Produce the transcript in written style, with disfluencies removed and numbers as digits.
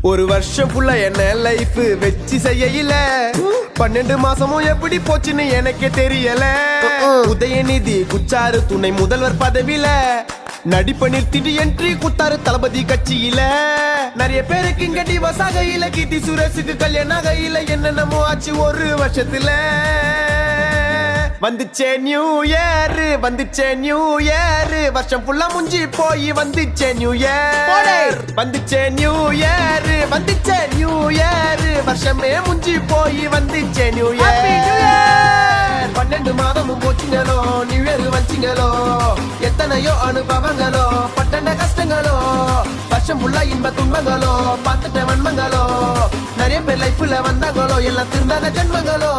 ஒரு வருஷம் ஃபுல்லா என்ன லைஃப் வெச்சு செய்யல 12 மாசமும் எப்படி போச்சுன்னு எனக்கே தெரியல. உதயநிதி குச்சாரு துணை முதல்வர் பதவியில நடிப்ப நிறுத்திட்டு என்ட்ரி குத்தாரு தளபதி கட்சியில. நிறைய பேருக்கு இங்க டிவோர்ஸ் ஆகையில, கீர்த்தி சுரேஷுக்கு கல்யாணம் ஆகையில, என்னென்னமோ ஆச்சு ஒரு வருஷத்துல. வந்துச்சே நியூ இயர், வந்துச்சே நியூ இயர், வருஷம் ஃபுல்லா முஞ்சி போய் வந்துச்சே நியூ இயர். வந்துச்சே நியூ இயர், வந்துச்சே நியூ இயர், வருஷமே முஞ்சி போய் வந்துச்சே நியூ இயர். 12 மாதமும் போச்சுங்களோ, நியூ இயர் வச்சிங்களோ, எத்தனையோ அனுபவங்களோ, பட்டண்ட கஷ்டங்களோ, வருஷம் ஃபுல்லா இன்ப துன்பங்களோ, பார்த்துட்ட வன்மங்களோ, நிறைய பேர் லைஃப்ல வந்தாங்களோ, எல்லாம் திருந்தாத ஜென்மங்களோ.